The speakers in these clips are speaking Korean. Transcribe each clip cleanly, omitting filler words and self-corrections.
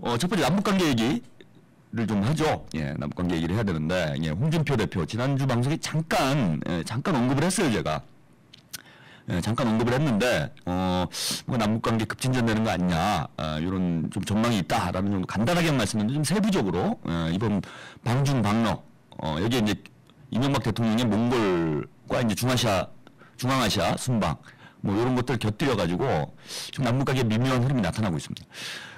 첫 번째 남북관계 얘기를 좀 하죠. 예, 남북관계 얘기를 해야 되는데, 예, 홍준표 대표 지난주 방송에 잠깐 언급을 했어요, 제가. 예, 잠깐 언급을 했는데, 뭐 남북관계 급진전되는 거 아니냐, 이런 좀 전망이 있다라는 정도 간단하게 말씀드렸는데, 좀 세부적으로, 이번 방중 방러, 여기에 이제 이명박 대통령의 몽골과 이제 중앙아시아 순방, 뭐 이런 것들 곁들여가지고, 좀 남북관계 미묘한 흐름이 나타나고 있습니다.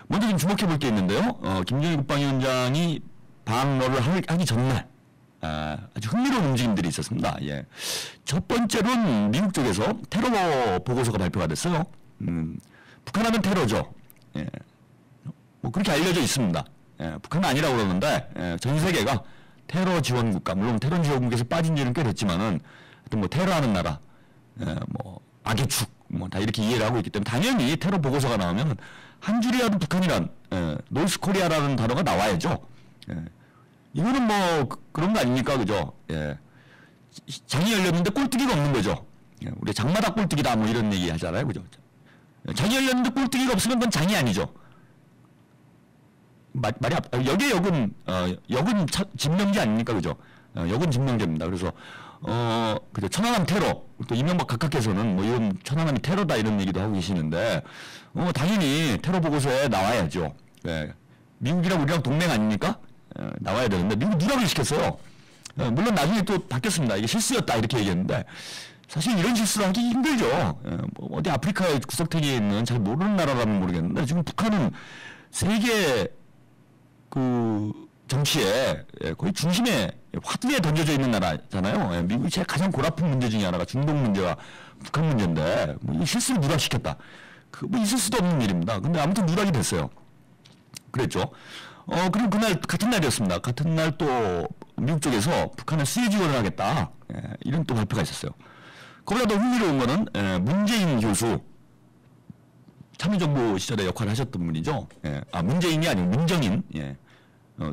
먼저 좀 주목해 볼 게 있는데요, 김정일 국방위원장이 방러를 하기 전날, 아주 흥미로운 움직임들이 있었습니다. 예. 첫 번째로는 미국 쪽에서 테러 보고서가 발표가 됐어요. 북한하면 테러죠. 예. 뭐 그렇게 알려져 있습니다. 예. 북한은 아니라고 그러는데, 전 세계가 테러 지원 국가, 물론 테러 지원 국가에서 빠진 지는 꽤 됐지만은, 하여튼 뭐 테러하는 나라, 뭐 악의 축, 뭐 다 이렇게 이해를 하고 있기 때문에 당연히 테러 보고서가 나오면 한 줄이라도 북한이란, 노스 코리아라는 단어가 나와야죠. 예. 이거는 뭐 그런 거 아닙니까, 그죠? 예. 장이 열렸는데 꼴뚜기가 없는 거죠. 예. 우리 장마다 꼴뚜기다 뭐 이런 얘기 하잖아요, 그죠? 장이 열렸는데 꼴뚜기가 없으면 그건 장이 아니죠. 여기에 역은 진명제 아닙니까, 그죠? 역은 진명제입니다. 그래서 그죠, 천안함 테러, 또 이명박 각하께서는 뭐 이런 천안함이 테러다 이런 얘기도 하고 계시는데, 당연히 테러 보고서에 나와야죠. 예. 미국이랑 우리랑 동맹 아닙니까? 나와야 되는데 미국 누락을 시켰어요. 물론 나중에 또 바뀌었습니다. 이게 실수였다 이렇게 얘기했는데 사실 이런 실수를 하기 힘들죠. 뭐 어디 아프리카의 구석탱이에 있는 잘 모르는 나라라면 모르겠는데 지금 북한은 세계 그 정치에 거의 중심에 화두에 던져져 있는 나라잖아요. 미국이 제일 가장 골아픈 문제 중에 하나가 중동 문제와 북한 문제인데 뭐 이 실수를 누락시켰다. 뭐 있을 수도 없는 일입니다. 근데 아무튼 누락이 됐어요. 그랬죠. 그리고 그날, 같은 날이었습니다. 같은 날 또, 미국 쪽에서 북한에 수혜 지원을 하겠다. 이런 또 발표가 있었어요. 거기다 더 흥미로운 거는, 문재인 교수, 참여정부 시절에 역할을 하셨던 분이죠. 문재인이 아니고 문정인.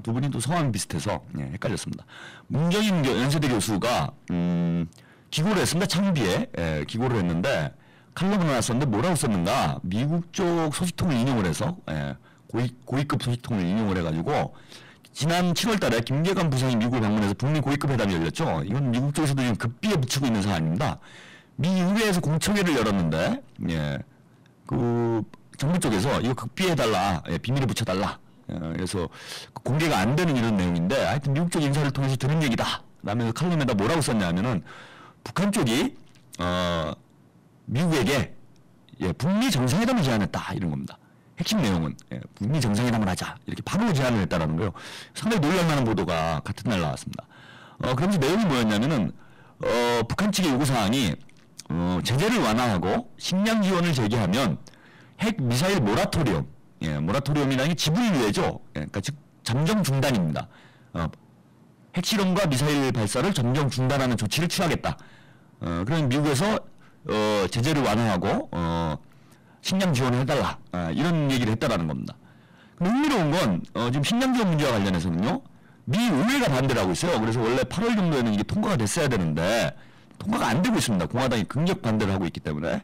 두 분이 또 성함이 비슷해서, 헷갈렸습니다. 문정인 연세대 교수가, 기고를 했습니다. 창비에. 기고를 했는데, 칼럼을 하나 썼는데 뭐라고 썼는가? 미국 쪽 소식통을 인용을 해서, 고위급 소식통을 인용을 해가지고 지난 7월 달에 김계관 부상이 미국을 방문해서 북미 고위급 회담이 열렸죠. 이건 미국 쪽에서도 지금 급비에 붙이고 있는 사안입니다. 미 의회에서 공청회를 열었는데, 그 정부 쪽에서 이거 급비해달라, 비밀에 붙여달라. 그래서 공개가 안 되는 이런 내용인데, 하여튼 미국 쪽 인사를 통해서 들은 얘기다. 라면서 칼럼에다 뭐라고 썼냐 하면은 북한 쪽이 미국에게 북미 정상회담을 제안했다 이런 겁니다. 핵심 내용은 북미 정상회담을 하자 이렇게 바로 제안을 했다라는 거예요. 상당히 놀랄만한 보도가 같은 날 나왔습니다. 그러면서 내용이 뭐였냐면은 북한 측의 요구사항이 제재를 완화하고 식량 지원을 재개하면 핵 미사일 모라토리엄, 모라토리엄이라는 게 지불유예죠. 그러니까 즉 잠정 중단입니다. 핵실험과 미사일 발사를 잠정 중단하는 조치를 취하겠다. 그러면 미국에서 제재를 완화하고 식량 지원을 해달라. 이런 얘기를 했다라는 겁니다. 흥미로운 건, 지금 식량 지원 문제와 관련해서는요, 미 의회가 반대를 하고 있어요. 그래서 원래 8월 정도에는 이게 통과가 됐어야 되는데, 통과가 안 되고 있습니다. 공화당이 강력 반대를 하고 있기 때문에.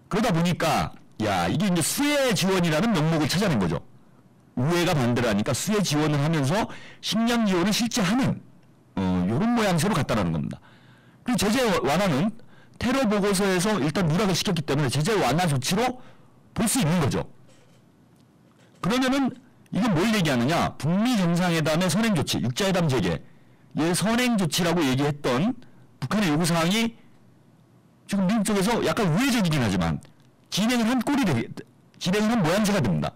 그러다 보니까, 이게 이제 수혜 지원이라는 명목을 찾아낸 거죠. 의회가 반대를 하니까 수혜 지원을 하면서 식량 지원을 실제 하는, 요런 모양새로 갔다라는 겁니다. 그리고 제재 완화는 테러 보고서에서 일단 누락을 시켰기 때문에 제재 완화 조치로 볼 수 있는 거죠. 그러면은 이건 뭘 얘기하느냐? 북미 정상회담의 선행 조치, 육자회담 재개, 선행 조치라고 얘기했던 북한의 요구 사항이 지금 미국 쪽에서 약간 우회적이긴 하지만 진행을 한 모양새가 됩니다.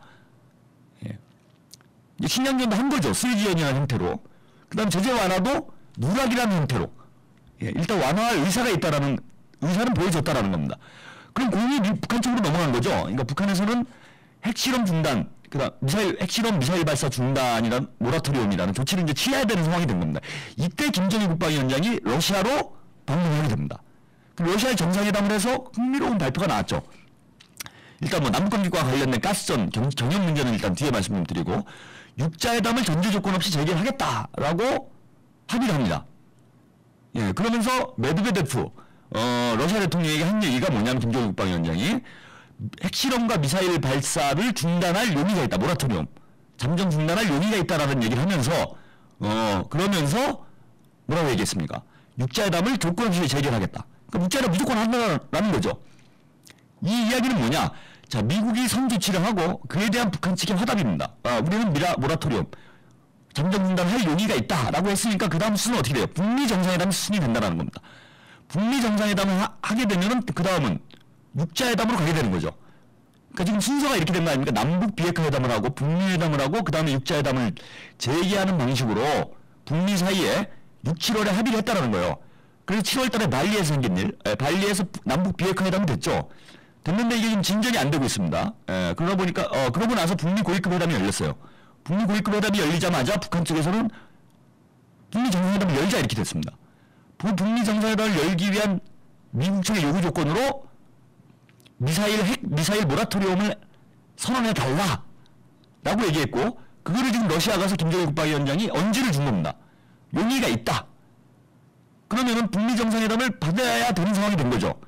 식량전도 한 거죠. 수혜 지원이라는 형태로. 그다음 제재 완화도 누락이라는 형태로. 일단 완화할 의사가 있다라는 의사는 보여줬다라는 겁니다. 그럼 공이 북한 쪽으로 넘어간 거죠. 그러니까 북한에서는 핵실험 중단, 그다음 핵실험 미사일 발사 중단이란 모라토리엄이라는 조치를 이제 취해야 되는 상황이 된 겁니다. 이때 김정일 국방위원장이 러시아로 방문하게 됩니다. 러시아의 정상회담을 해서 흥미로운 발표가 나왔죠. 일단 뭐 남북관계와 관련된 가스전 경협 문제는 일단 뒤에 말씀 좀 드리고 육자회담을 전제 조건 없이 재개하겠다라고 합의를 합니다. 그러면서 메드베데프 러시아 대통령에게 한 얘기가 뭐냐면 김정일 국방위원장이 핵실험과 미사일 발사를 중단할 용의가 있다. 모라토리엄. 잠정 중단할 용의가 있다라는 얘기를 하면서 그러면서 뭐라고 얘기했습니까? 육자회담을 조건 없이 재결하겠다. 그러니까 육자회담 무조건 한다라는 거죠. 이 이야기는 뭐냐? 자, 미국이 선조치를 하고 그에 대한 북한 측의 화답입니다. 우리는 모라토리엄 잠정 중단할 용의가 있다라고 했으니까 그 다음 수는 어떻게 돼요? 북미 정상회담이 수순이 된다는 겁니다. 북미 정상회담을 하게 되면은 그 다음은 육자회담으로 가게 되는 거죠. 그러니까 지금 순서가 이렇게 된 거 아닙니까? 남북 비핵화 회담을 하고 북미 회담을 하고 그 다음에 육자회담을 재개하는 방식으로 북미 사이에 6, 7월에 합의를 했다는 거예요. 그래서 7월 달에 발리에서 생긴 일, 발리에서 남북 비핵화 회담이 됐죠. 됐는데 이게 지금 진전이 안 되고 있습니다. 그러다 보니까 그러고 나서 북미 고위급 회담이 열렸어요. 북미 고위급 회담이 열리자마자 북한 쪽에서는 북미 정상회담을 열자 이렇게 됐습니다. 북미 정상회담을 열기 위한 미국 측의 요구 조건으로 미사일 모라토리엄을 선언해 달라라고 얘기했고, 그거를 지금 러시아 가서 김정일 국방위원장이 언지를 준 겁니다. 용의가 있다. 그러면은 북미 정상회담을 받아야 되는 상황이 된 거죠.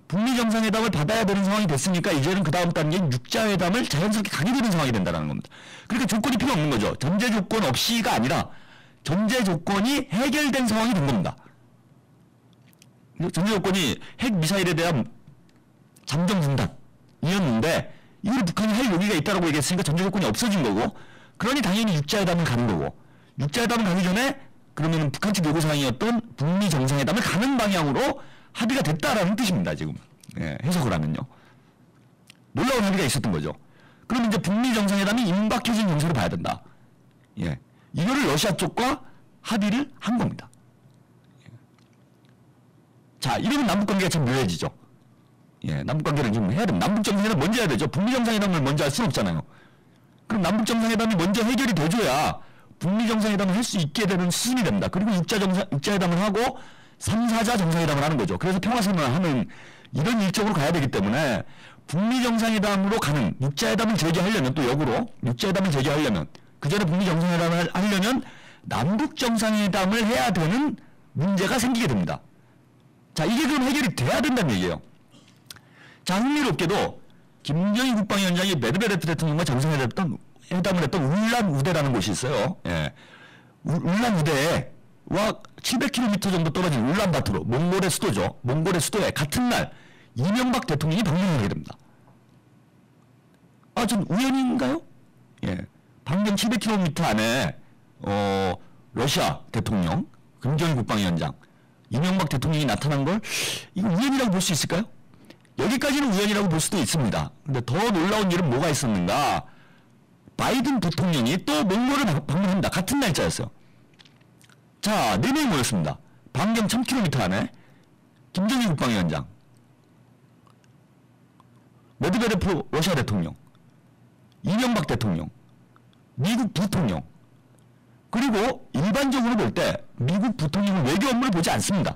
북미 정상회담을 받아야 되는 상황이 됐으니까 이제는 그 다음 단계인 육자회담을 자연스럽게 가게 되는 상황이 된다는 겁니다. 그러니까 조건이 필요 없는 거죠. 전제 조건 없이가 아니라 전제 조건이 해결된 상황이 된 겁니다. 전제 조건이 핵 미사일에 대한 잠정 중단이었는데 이걸 북한이 할 용의가 있다고 얘기했으니까 전제 조건이 없어진 거고, 그러니 당연히 육자회담을 가는 거고, 육자회담을 가기 전에 그러면 북한 측 요구사항이었던 북미 정상회담을 가는 방향으로 합의가 됐다라는 뜻입니다. 지금 해석을 하면요. 놀라운 합의가 있었던 거죠. 그럼 이제 북미 정상회담이 임박해진 정세로 봐야 된다. 이거를 러시아 쪽과 합의를 한 겁니다. 자, 이러면 남북관계가 참 묘해지죠. 남북관계를 좀 해야 됩니다. 남북정상회담 먼저 해야 되죠. 북미 정상회담을 먼저 할 수는 없잖아요. 그럼 남북정상회담이 먼저 해결이 돼줘야 북미 정상회담을 할 수 있게 되는 수순이 됩니다. 그리고 육자회담을 하고 3, 4자 정상회담을 하는 거죠. 그래서 평화선언을 하는 이런 일정으로 가야 되기 때문에 북미 정상회담으로 가는 육자회담을 재개하려면, 또 역으로 육자회담을 재개하려면, 그 전에 북미 정상회담을 하려면 남북 정상회담을 해야 되는 문제가 생기게 됩니다. 자, 이게 그럼 해결이 돼야 된다는 얘기예요. 자, 흥미롭게도 김정일 국방위원장이 메드베데프 대통령과 정상회담을 했던 울란우대라는 곳이 있어요. 울란우대와 700km 정도 떨어진 울란바토르, 몽골의 수도죠. 몽골의 수도에 같은 날 이명박 대통령이 방문을 하게 됩니다. 전 우연인가요? 방금 700km 안에 러시아 대통령, 김정일 국방위원장, 이명박 대통령이 나타난 걸 이거 우연이라고 볼 수 있을까요? 여기까지는 우연이라고 볼 수도 있습니다. 근데 더 놀라운 일은 뭐가 있었는가? 바이든 대통령이 또 몽골을 방문합니다. 같은 날짜였어요. 자, 4명이 모였습니다. 반경 1000km 안에 김정일 국방위원장, 메드베데프 러시아 대통령, 이명박 대통령, 미국 부통령, 그리고 일반적으로 볼 때 미국 부통령은 외교 업무를 보지 않습니다.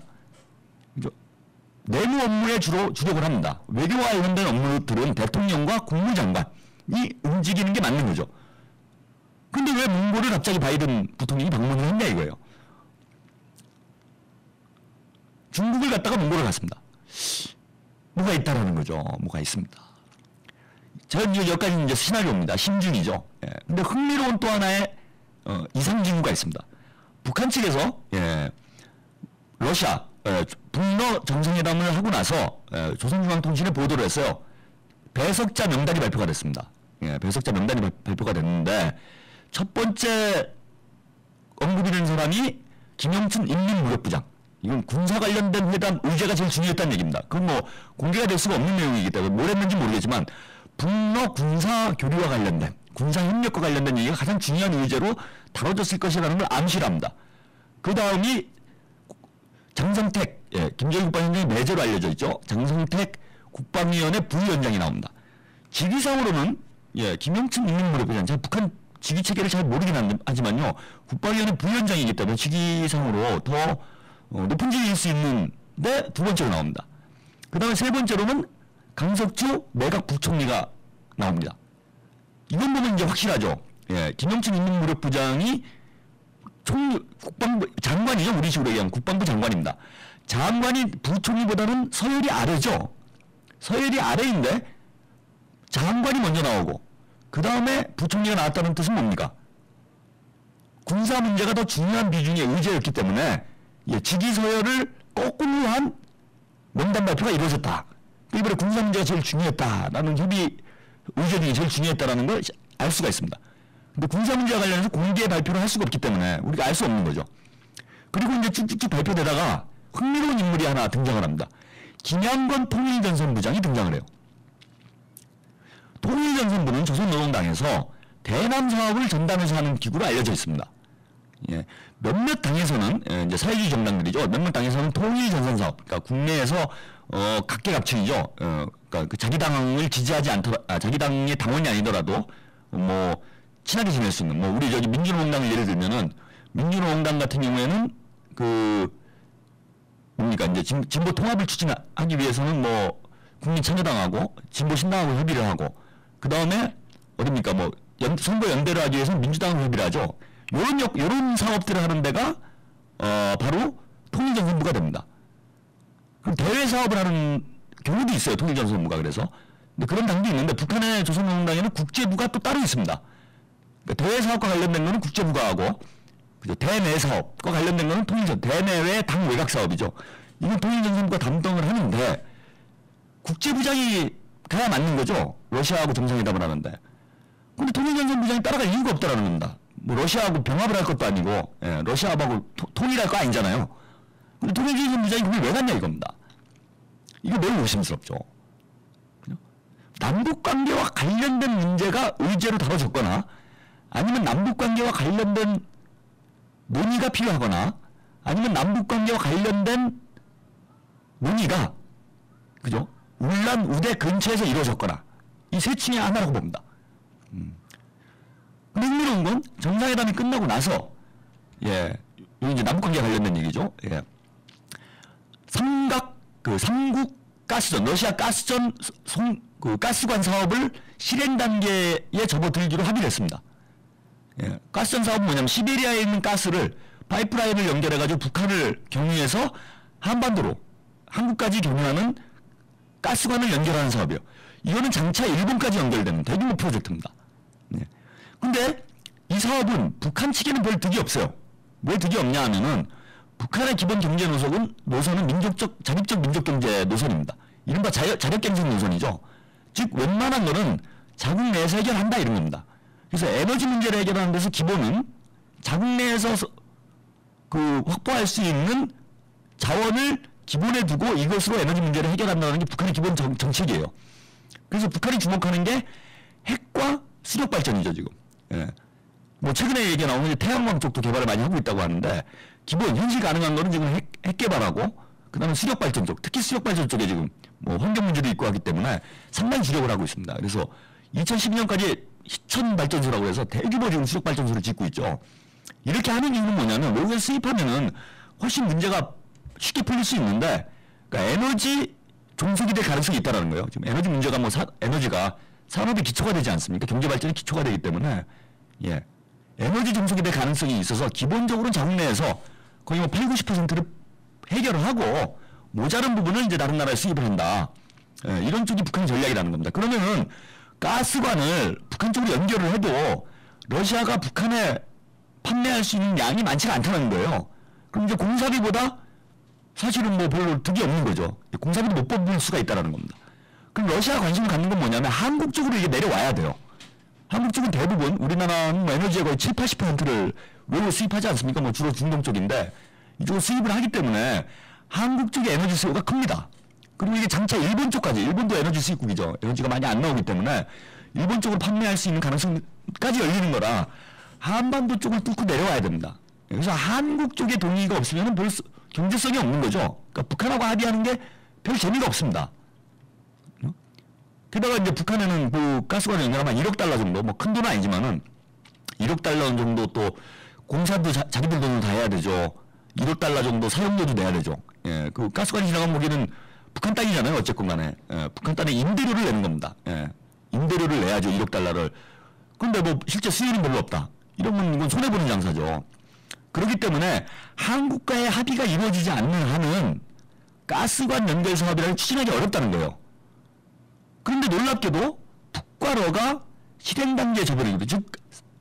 내무 업무에 주로 주력을 합니다. 외교와 관련된 업무들은 대통령과 국무장관이 움직이는 게 맞는 거죠. 근데 왜 몽골을 갑자기 바이든 부통령이 방문을 했냐 이거예요. 중국을 갔다가 몽골을 갔습니다. 뭐가 있다라는 거죠. 뭐가 있습니다. 여기까지는 이제 시나리오입니다. 심중이죠. 근데 흥미로운 또 하나의 이상 징후가 있습니다. 북한 측에서 러시아 북러 정상회담을 하고 나서 조선중앙통신에 보도를 했어요. 배석자 명단이 발표가 됐습니다. 배석자 명단이 발표가 됐는데 첫 번째 언급이 된 사람이 김영춘 인민무력부장. 이건 군사 관련된 회담 의제가 제일 중요했다는 얘기입니다. 그건 뭐 공개가 될 수가 없는 내용이기 때문에 뭘 했는지 모르겠지만 북러 군사 교류와 관련된, 군사 협력과 관련된 얘기가 가장 중요한 의제로 다뤄졌을 것이라는 걸 암시를 합니다. 그 다음이 장성택, 김정일 국방위원장이 내재로 알려져 있죠. 장성택 국방위원회 부위원장이 나옵니다. 직위상으로는 김영춘 인민무력부장, 제가 북한 직위 체계를 잘 모르긴 하지만요, 국방위원회 부위원장이기 때문에 직위상으로 더 높은 직위일 수 있는데 두 번째로 나옵니다. 그 다음에 세 번째로는 강석주 내각 부총리가 나옵니다. 이건 보면 이제 확실하죠. 김영춘 인민무력부장이 국방부 장관이죠. 우리 식으로 얘기하면 국방부 장관입니다. 장관이 부총리보다는 서열이 아래죠. 서열이 아래인데 장관이 먼저 나오고, 그 다음에 부총리가 나왔다는 뜻은 뭡니까? 군사 문제가 더 중요한 비중의 의제였기 때문에 직위 서열을 거꾸로 한 명단 발표가 이루어졌다. 이번에 군사 문제가 제일 중요했다라는 협의 의제 등이 제일 중요했다라는 걸 알 수가 있습니다. 근데 군사 문제와 관련해서 공개 발표를 할 수가 없기 때문에 우리가 알 수 없는 거죠. 그리고 이제 쭉쭉쭉 발표되다가 흥미로운 인물이 하나 등장을 합니다. 김양권 통일전선부장이 등장을 해요. 통일전선부는 조선노동당에서 대남 사업을 전담해서 하는 기구로 알려져 있습니다. 예, 몇몇 당에서는 이제 사회주의 정당들이죠. 몇몇 당에서는 통일전선 사업, 그러니까 국내에서 각계각층이죠. 그러니까 그 자기 당을 지지하지 않더라, 자기 당의 당원이 아니더라도 뭐 친하게 지낼 수 있는, 뭐 우리 저기 민주노동당을 예를 들면은 민주노동당 같은 경우에는 그 뭡니까 이제 진보 통합을 추진하기 위해서는 뭐 국민참여당하고 진보신당하고 협의를 하고 그 다음에 어딥니까 뭐 선거 연대를 하기 위해서는 민주당하고 협의를 하죠. 요런 사업들을 하는 데가 바로 통일전선부가 됩니다. 그럼 대외 사업을 하는 경우도 있어요. 통일전선부가. 그래서 근데 그런 당도 있는데 북한의 조선노동당에는 국제부가 또 따로 있습니다. 그러니까 대외 사업과 관련된 거는 국제부가 하고 그죠? 대내 사업과 관련된 거는 대내외 당 외곽 사업이죠. 이건 통일전선부가 담당을 하는데 국제부장이 가야 맞는 거죠. 러시아하고 정상회담을 하는데. 근데 통일전선부장이 따라갈 이유가 없다라는 겁니다. 뭐 러시아하고 병합을 할 것도 아니고 러시아하고 통일할 거 아니잖아요. 근데 통일전선부장이 그걸 왜 갔냐 이겁니다. 이거 매우 의심스럽죠. 남북관계와 관련된 문제가 의제로 다뤄졌거나 아니면 남북관계와 관련된 논의가 필요하거나 아니면 남북관계와 관련된 논의가 그죠? 울란 우대 근처에서 이루어졌거나 이 세 층의 하나라고 봅니다. 근데 흥미로운 건 정상회담이 끝나고 나서 이게 이제 남북관계와 관련된 얘기죠. 삼국 가스전 러시아 가스전 가스관 사업을 실행 단계에 접어들기로 합의를 했습니다. 가스전 사업은 뭐냐면 시베리아에 있는 가스를 파이프라인을 연결해가지고 북한을 경유해서 한반도로 한국까지 경유하는 가스관을 연결하는 사업이에요. 이거는 장차 일본까지 연결되는 대규모 프로젝트입니다. 근데 이 사업은 북한 측에는 별 득이 없어요. 왜 득이 없냐 하면은 북한의 기본 경제 노선은 자립적 민족 경제 노선입니다. 이른바 자력 경쟁 노선이죠. 즉 웬만한 거는 자국 내에서 해결한다 이런 겁니다. 그래서 에너지 문제를 해결하는 데서 기본은 자국 내에서 확보할 수 있는 자원을 기본에 두고 이것으로 에너지 문제를 해결한다는 게 북한의 기본 정책이에요. 그래서 북한이 주목하는 게 핵과 수력 발전이죠 지금. 뭐 최근에 얘기가 나오는 게 태양광 쪽도 개발을 많이 하고 있다고 하는데 기본 현실 가능한 거는 지금 핵 개발하고 그다음에 수력 발전 쪽, 특히 수력 발전 쪽에 지금 뭐 환경 문제도 있고 하기 때문에 상당히 주력을 하고 있습니다. 그래서 2012년까지 희천 발전소라고 해서 대규모 지금 수력 발전소를 짓고 있죠. 이렇게 하는 이유는 뭐냐면 외국에서 수입하면은 훨씬 문제가 쉽게 풀릴 수 있는데 그러니까 에너지 종속이 될 가능성이 있다라는 거예요. 지금 에너지 문제가 에너지가 산업의 기초가 되지 않습니까? 경제 발전의 기초가 되기 때문에 에너지 종속이 될 가능성이 있어서 기본적으로 자국 내에서 거의 뭐 8, 90%를 해결을 하고 모자른 부분을 이제 다른 나라에 수입을 한다. 이런 쪽이 북한의 전략이라는 겁니다. 그러면은 가스관을 북한 쪽으로 연결을 해도 러시아가 북한에 판매할 수 있는 양이 많지가 않다는 거예요. 그럼 이제 공사비보다 사실은 뭐 별로 득이 없는 거죠. 공사비도 못 뽑을 수가 있다는 겁니다. 그럼 러시아가 관심을 갖는 건 뭐냐면 한국 쪽으로 이게 내려와야 돼요. 한국 쪽은 대부분 우리나라는 뭐 에너지의 거의 7, 80%를 외국에 수입하지 않습니까? 뭐 주로 중동 쪽인데 이쪽으로 수입을 하기 때문에 한국 쪽의 에너지 수요가 큽니다. 그리고 이게 장차 일본 쪽까지, 일본도 에너지 수입국이죠. 에너지가 많이 안 나오기 때문에 일본 쪽으로 판매할 수 있는 가능성까지 열리는 거라 한반도 쪽을 뚫고 내려와야 됩니다. 그래서 한국 쪽의 동의가 없으면 경제성이 없는 거죠. 그러니까 북한하고 합의하는 게 별 재미가 없습니다. 게다가 이제 북한에는 그 가스관을 연결하면 1억 달러 정도, 뭐 큰 돈은 아니지만은 1억 달러 정도 또 공사도 자기들 돈으로 다 해야 되죠. 1억 달러 정도 사용료도 내야 되죠. 그 가스관이 지나간 거기는 북한 땅이잖아요. 어쨌건 간에. 북한 땅에 임대료를 내는 겁니다. 임대료를 내야죠. 1억 달러를. 근데 뭐 실제 수익은 별로 없다. 이러면 이건 손해보는 장사죠. 그렇기 때문에 한국과의 합의가 이루어지지 않는 한은 가스관 연결 사업이라는 추진하기 어렵다는 거예요. 그런데 놀랍게도 북과 러가 실행 단계에 접어들기로, 즉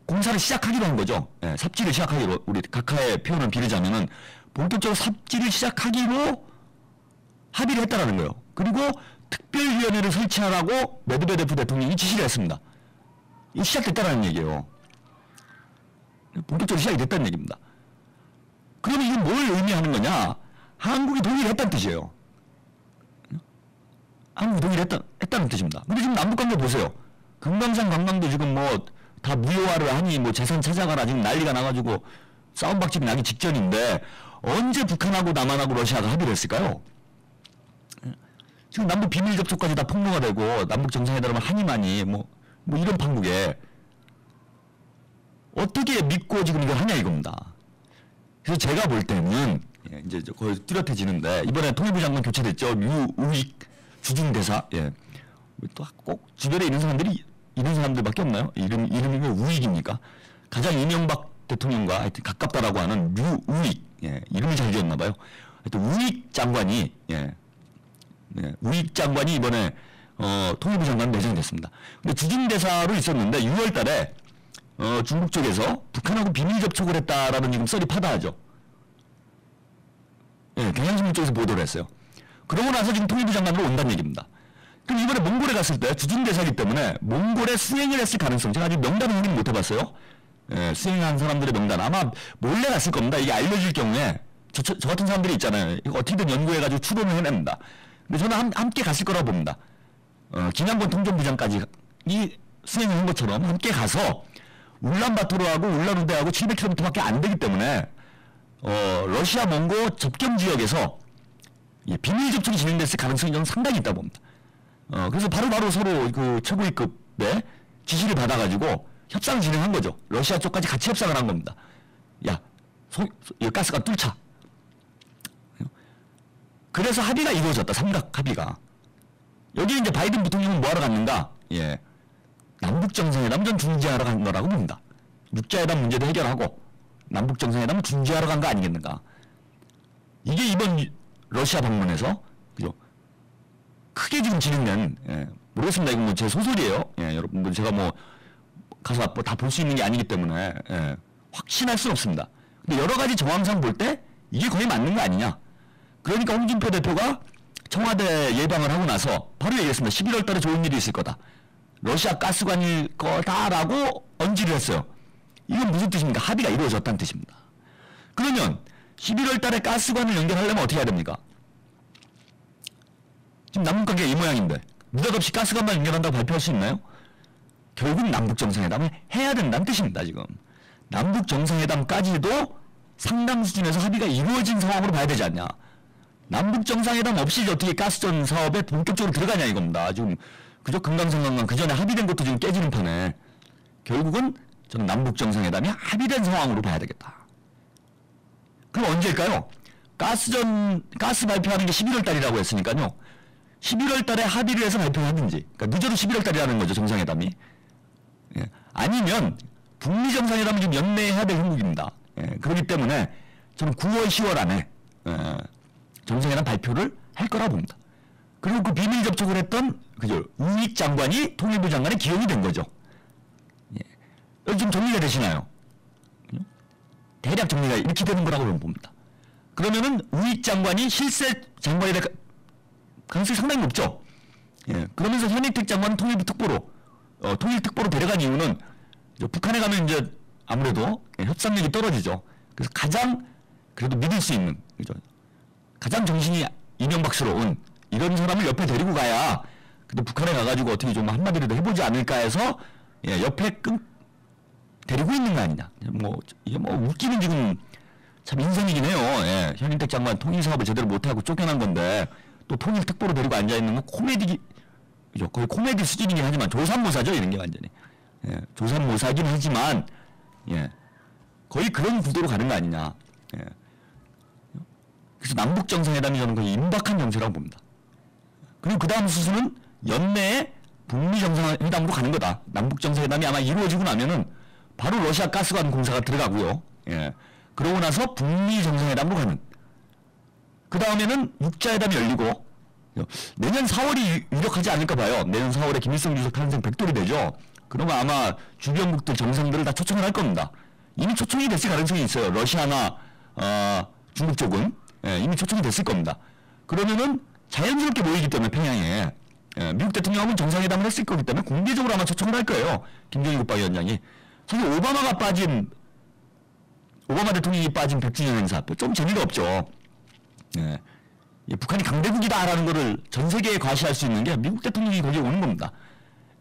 공사를 시작하기로 한 거죠. 예, 삽질을 시작하기로, 우리 각하의 표현을 빌리자면은 본격적으로 삽질을 시작하기로 합의를 했다라는 거예요. 그리고 특별위원회를 설치하라고 메드베데프 대통령이 지시를 했습니다. 이 시작됐다라는 얘기예요. 본격적으로 시작이 됐다는 얘기입니다. 그러면 이게 뭘 의미하는 거냐? 한국이 동의했다는 뜻이에요. 한국이 동의했다는 뜻입니다. 근데 지금 남북관계 보세요. 금강산 관광도 지금 뭐 다 무효화를 하니 뭐 재산 찾아가라 지금 난리가 나가지고 싸움박질이 나기 직전인데 언제 북한하고 남한하고 러시아가 합의를 했을까요? 지금 남북 비밀 접촉까지 다 폭로가 되고 남북 정상회담을 하니만이 뭐 이런 판국에 어떻게 믿고 지금 이걸 하냐 이겁니다. 그래서 제가 볼 때는 이제 거의 뚜렷해지는데 이번에 통일부 장관 교체됐죠. 유우익 주중대사. 예. 또 꼭 주변에 있는 사람들밖에 없나요? 이름이 왜 우익입니까? 가장 이명박 대통령과 하여튼 가깝다라고 하는 유우익. 예. 이름이 잘 지었나 봐요. 하여튼 우익 장관이 우익 장관이 이번에 통일부 장관 내정됐습니다. 근데 주중대사로 있었는데 6월 달에 중국 쪽에서 북한하고 비밀 접촉을 했다라는 지금 썰이 파다하죠. 예, 경향신문 쪽에서 보도를 했어요. 그러고 나서 지금 통일부 장관으로 온다는 얘기입니다. 그럼 이번에 몽골에 갔을 때 주중대사기 때문에 몽골에 수행을 했을 가능성, 제가 아직 명단을 확인 못 해봤어요. 예, 수행한 사람들의 명단 아마 몰래 갔을 겁니다. 이게 알려질 경우에 저 같은 사람들이 있잖아요. 이거 어떻게든 연구해가지고 추론을 해냅니다. 근데 저는 함께 갔을 거라고 봅니다. 김양권 통전부장까지 이 수행을 한 것처럼 함께 가서 울란바토르하고 울란우데하고 700km밖에 안 되기 때문에 러시아 몽고 접경 지역에서 비밀 접촉이 진행됐을 가능성이 저는 상당히 있다고 봅니다. 그래서 바로 서로 그 최고위급의 지시를 받아가지고 협상을 진행한 거죠. 러시아 쪽까지 같이 협상을 한 겁니다. 야, 가스관 뚫자. 그래서 합의가 이루어졌다. 삼각 합의가. 여기 이제 바이든 부통령은 뭐하러 갔는가? 예. 남북정상회담 전 중지하러 간 거라고 봅니다. 육자회담 문제도 해결하고 남북정상회담 중지하러 간 거 아니겠는가? 이게 이번 러시아 방문에서 그죠? 크게 지금 진행된 모르겠습니다. 이건 뭐 제 소설이에요. 예, 여러분들 제가 뭐 가서 다 볼 수 있는 게 아니기 때문에 확신할 수는 없습니다. 근데 여러 가지 정황상 볼 때 이게 거의 맞는 거 아니냐? 그러니까 홍준표 대표가 청와대 예방을 하고 나서 바로 얘기했습니다. 11월 달에 좋은 일이 있을 거다. 러시아 가스관일 거다라고 언지를 했어요. 이건 무슨 뜻입니까? 합의가 이루어졌다는 뜻입니다. 그러면 11월 달에 가스관을 연결하려면 어떻게 해야 됩니까? 지금 남북관계가 이 모양인데 느닷없이 가스관만 연결한다고 발표할 수 있나요? 결국 남북정상회담을 해야 된다는 뜻입니다. 지금 남북정상회담까지도 상당 수준에서 합의가 이루어진 상황으로 봐야 되지 않냐. 남북정상회담 없이 어떻게 가스전 사업에 본격적으로 들어가냐 이겁니다. 지금 그저 금강산관광 그 전에 합의된 것도 지금 깨지는 판에 결국은 저는 남북정상회담이 합의된 상황으로 봐야 되겠다. 그럼 언제일까요? 가스 발표하는 게 11월 달이라고 했으니까요. 11월 달에 합의를 해서 발표를 하든지, 그러니까 늦어도 11월 달이라는 거죠, 정상회담이. 예. 아니면 북미 정상회담을 좀 연내해야 될 형국입니다. 예. 그렇기 때문에 저는 9월, 10월 안에 정상회담 발표를 할 거라고 봅니다. 그리고 그 비밀 접촉을 했던 그죠 우익 장관이 통일부 장관에 기용이 된 거죠. 예. 여기 좀 정리가 되시나요? 대략 정리가 이렇게 되는 거라고 봅니다. 그러면은 우익 장관이 실세 장관이 될 가능성이 상당히 높죠. 예. 그러면서 현익택 장관은 통일부 특보로 통일특보로 데려간 이유는 북한에 가면 이제 아무래도 협상력이 떨어지죠. 그래서 가장 그래도 믿을 수 있는 그죠? 가장 정신이 이명박스러운 이런 사람을 옆에 데리고 가야 근데 북한에 가가지고 어떻게 좀 한마디라도 해보지 않을까 해서 옆에 데리고 있는 거 아니냐. 이게 웃기는 지금 참 인생이긴 해요. 예. 현인택 장관 통일 사업을 제대로 못하고 쫓겨난 건데 또 통일 특보로 데리고 앉아있는 건 코미디, 거의 코미디 수준이긴 하지만 조삼모사죠. 이런 게 완전히. 예. 조삼모사긴 하지만 예. 거의 그런 구도로 가는 거 아니냐. 예. 그래서 남북정상회담이 저는 거의 임박한 정세라고 봅니다. 그리고 그 다음 수순은 연내에 북미 정상회담으로 가는 거다. 남북 정상회담이 아마 이루어지고 나면은 바로 러시아 가스관 공사가 들어가고요. 예. 그러고 나서 북미 정상회담으로 가는. 그 다음에는 육자회담이 열리고 내년 4월이 유력하지 않을까 봐요. 내년 4월에 김일성 주석 탄생 100돌이 되죠. 그러면 아마 주변국들 정상들을 다 초청을 할 겁니다. 이미 초청이 됐을 가능성이 있어요. 러시아나 중국 쪽은 이미 초청이 됐을 겁니다. 그러면은 자연스럽게 모이기 때문에 평양에 미국 대통령은 정상회담을 했을 거기 때문에 공개적으로 아마 초청을 할 거예요. 김정일 국방위원장이. 사실 오바마 대통령이 빠진 100주년 행사표 좀 재미가 없죠. 북한이 강대국이다라는 거를 전 세계에 과시할 수 있는 게 미국 대통령이 거기에 오는 겁니다.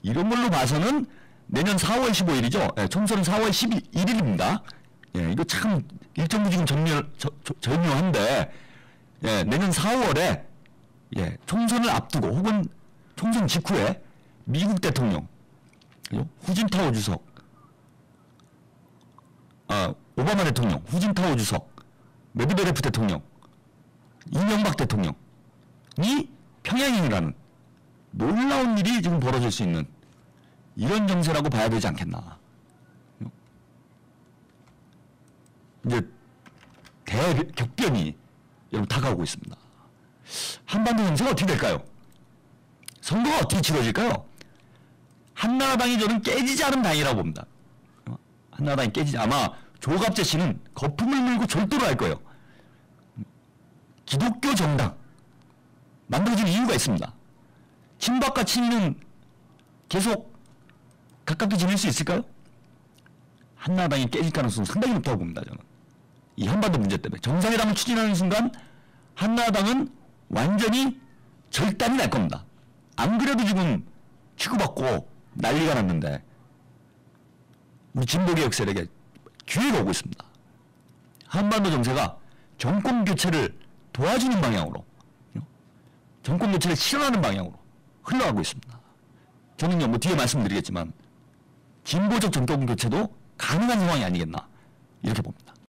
이런 걸로 봐서는 내년 4월 15일이죠. 총선은 4월 11일입니다. 이거 참 일정도 지금 절묘한데 내년 4월에 총선을 앞두고 혹은 총선 직후에 미국 대통령, 후진타오 주석, 오바마 대통령, 후진타오 주석, 메드베데프 대통령, 이명박 대통령이 평양행을 하는 놀라운 일이 지금 벌어질 수 있는 이런 정세라고 봐야 되지 않겠나. 이제 대격변이 여러분 다가오고 있습니다. 한반도 정세가 어떻게 될까요? 선거가 어떻게 치러질까요? 한나라당이 저는 깨지지 않은 당이라고 봅니다. 한나라당이 깨지지, 아마 조갑재 씨는 거품을 물고 졸도를 할 거예요. 기독교 정당 만들어진 이유가 있습니다. 친박과 친윤 계속 가깝게 지낼 수 있을까요? 한나라당이 깨질 가능성은 상당히 높다고 봅니다. 저는 이 한반도 문제 때문에 정상회담을 추진하는 순간 한나라당은 완전히 절단이 날 겁니다. 안 그래도 지금 치고받고 난리가 났는데 우리 진보개혁 세력에 기회가 오고 있습니다. 한반도 정세가 정권 교체를 도와주는 방향으로, 정권 교체를 실현하는 방향으로 흘러가고 있습니다. 저는요, 뭐 뒤에 말씀드리겠지만 진보적 정권 교체도 가능한 상황이 아니겠나 이렇게 봅니다.